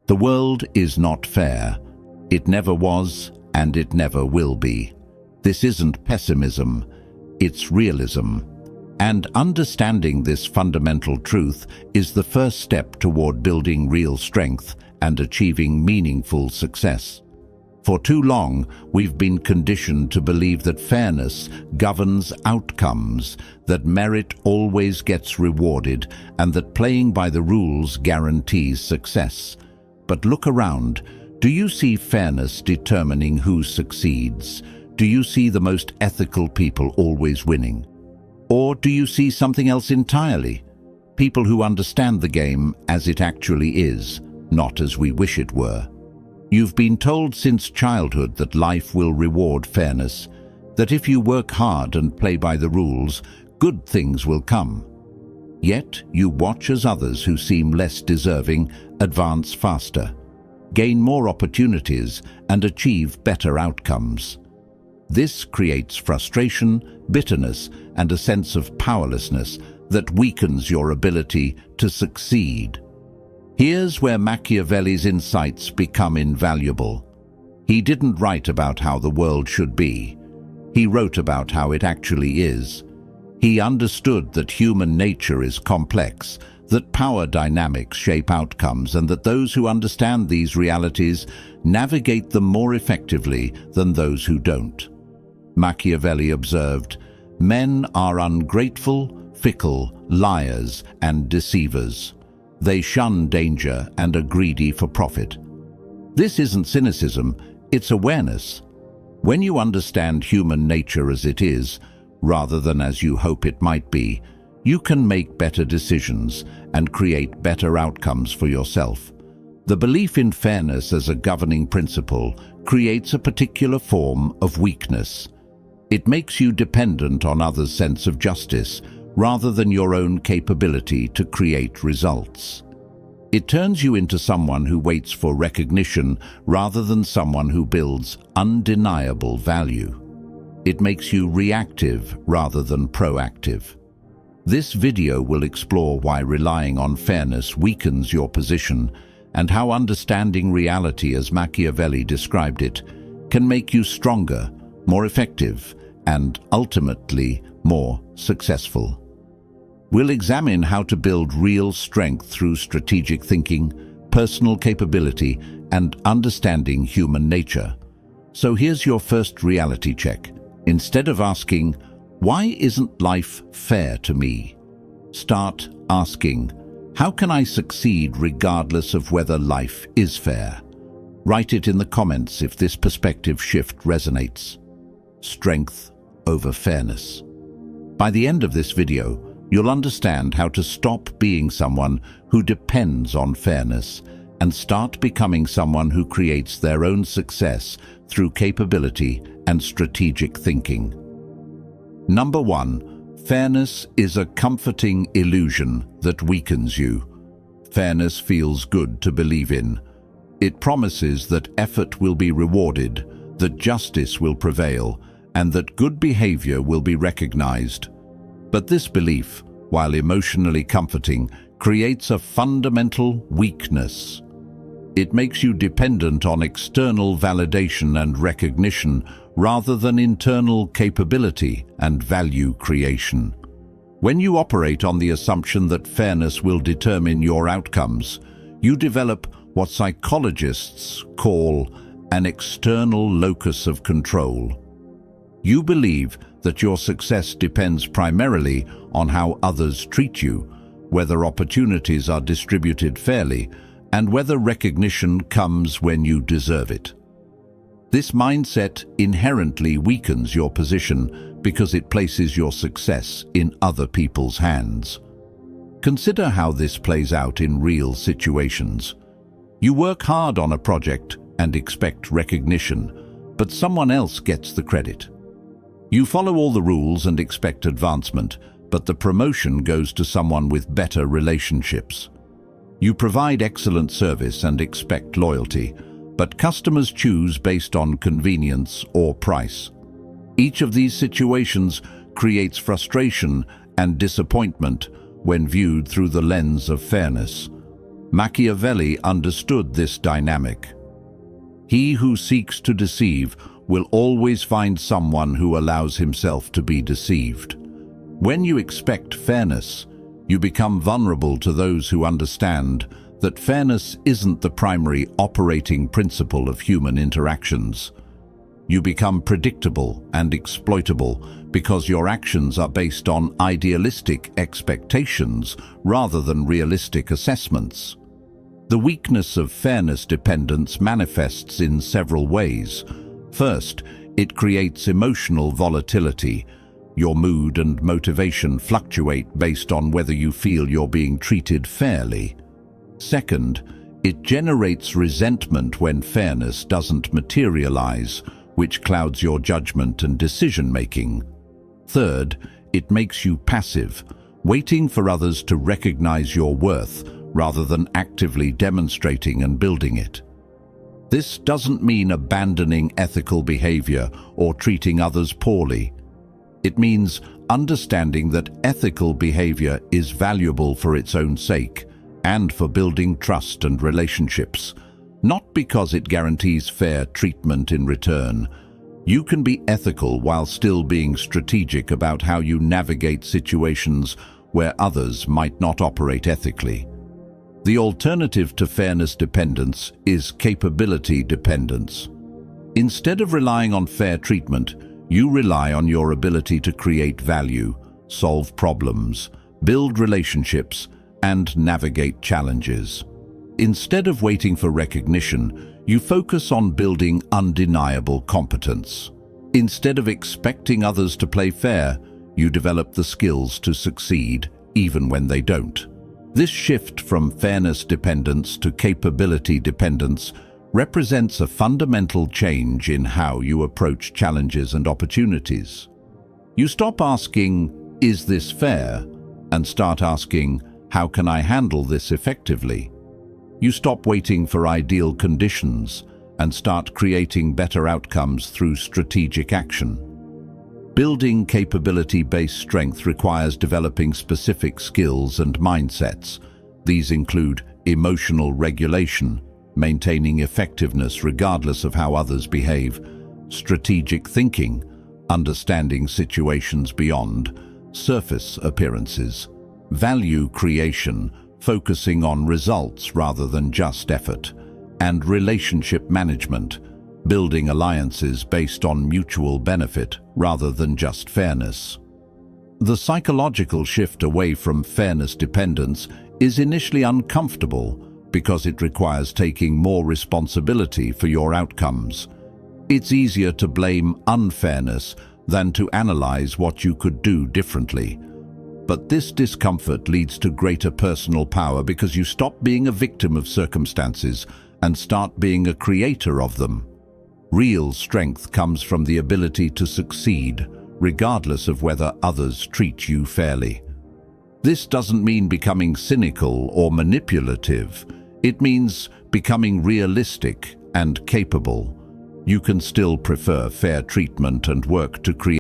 The world is not fair. It never was, and it never will be. This isn't pessimism, it's realism. And understanding this fundamental truth is the first step toward building real strength and achieving meaningful success. For too long, we've been conditioned to believe that fairness governs outcomes, that merit always gets rewarded, and that playing by the rules guarantees success. But look around. Do you see fairness determining who succeeds? Do you see the most ethical people always winning? Or do you see something else entirely? People who understand the game as it actually is, not as we wish it were. You've been told since childhood that life will reward fairness, that if you work hard and play by the rules, good things will come. Yet you watch as others who seem less deserving advance faster, gain more opportunities, and achieve better outcomes. This creates frustration, bitterness, and a sense of powerlessness that weakens your ability to succeed. Here's where Machiavelli's insights become invaluable. He didn't write about how the world should be. He wrote about how it actually is. He understood that human nature is complex, that power dynamics shape outcomes, and that those who understand these realities navigate them more effectively than those who don't. Machiavelli observed, "Men are ungrateful, fickle, liars, and deceivers. They shun danger and are greedy for profit." This isn't cynicism, it's awareness. When you understand human nature as it is, rather than as you hope it might be, you can make better decisions and create better outcomes for yourself. The belief in fairness as a governing principle creates a particular form of weakness. It makes you dependent on others' sense of justice, rather than your own capability to create results. It turns you into someone who waits for recognition rather than someone who builds undeniable value. It makes you reactive rather than proactive. This video will explore why relying on fairness weakens your position and how understanding reality as Machiavelli described it can make you stronger, more effective, and ultimately more successful. We'll examine how to build real strength through strategic thinking, personal capability, and understanding human nature. So here's your first reality check. Instead of asking, "Why isn't life fair to me?" start asking, "How can I succeed regardless of whether life is fair?" Write it in the comments if this perspective shift resonates. Strength over fairness. By the end of this video, you'll understand how to stop being someone who depends on fairness and start becoming someone who creates their own success through capability and strategic thinking. Number 1, fairness is a comforting illusion that weakens you. Fairness feels good to believe in. It promises that effort will be rewarded, that justice will prevail, and that good behavior will be recognized. But this belief, while emotionally comforting, creates a fundamental weakness. It makes you dependent on external validation and recognition rather than internal capability and value creation. When you operate on the assumption that fairness will determine your outcomes, you develop what psychologists call an external locus of control. You believe that your success depends primarily on how others treat you, whether opportunities are distributed fairly, and whether recognition comes when you deserve it. This mindset inherently weakens your position because it places your success in other people's hands. Consider how this plays out in real situations. You work hard on a project and expect recognition, but someone else gets the credit. You follow all the rules and expect advancement, but the promotion goes to someone with better relationships. You provide excellent service and expect loyalty, but customers choose based on convenience or price. Each of these situations creates frustration and disappointment when viewed through the lens of fairness. Machiavelli understood this dynamic. He who seeks to deceive will always find someone who allows himself to be deceived. When you expect fairness, you become vulnerable to those who understand that fairness isn't the primary operating principle of human interactions. You become predictable and exploitable because your actions are based on idealistic expectations rather than realistic assessments. The weakness of fairness dependence manifests in several ways. First, it creates emotional volatility. Your mood and motivation fluctuate based on whether you feel you're being treated fairly. Second, it generates resentment when fairness doesn't materialize, which clouds your judgment and decision-making. Third, it makes you passive, waiting for others to recognize your worth rather than actively demonstrating and building it. This doesn't mean abandoning ethical behavior or treating others poorly. It means understanding that ethical behavior is valuable for its own sake and for building trust and relationships, not because it guarantees fair treatment in return. You can be ethical while still being strategic about how you navigate situations where others might not operate ethically. The alternative to fairness dependence is capability dependence. Instead of relying on fair treatment, you rely on your ability to create value, solve problems, build relationships, and navigate challenges. Instead of waiting for recognition, you focus on building undeniable competence. Instead of expecting others to play fair, you develop the skills to succeed, even when they don't. This shift from fairness dependence to capability dependence represents a fundamental change in how you approach challenges and opportunities. You stop asking, "Is this fair?" and start asking, "How can I handle this effectively?" You stop waiting for ideal conditions and start creating better outcomes through strategic action. Building capability-based strength requires developing specific skills and mindsets. These include emotional regulation, maintaining effectiveness regardless of how others behave, strategic thinking, understanding situations beyond surface appearances, value creation, focusing on results rather than just effort, and relationship management, building alliances based on mutual benefit rather than just fairness. The psychological shift away from fairness dependence is initially uncomfortable because it requires taking more responsibility for your outcomes. It's easier to blame unfairness than to analyze what you could do differently. But this discomfort leads to greater personal power because you stop being a victim of circumstances and start being a creator of them. Real strength comes from the ability to succeed, regardless of whether others treat you fairly. This doesn't mean becoming cynical or manipulative. It means becoming realistic and capable. You can still prefer fair treatment and work to create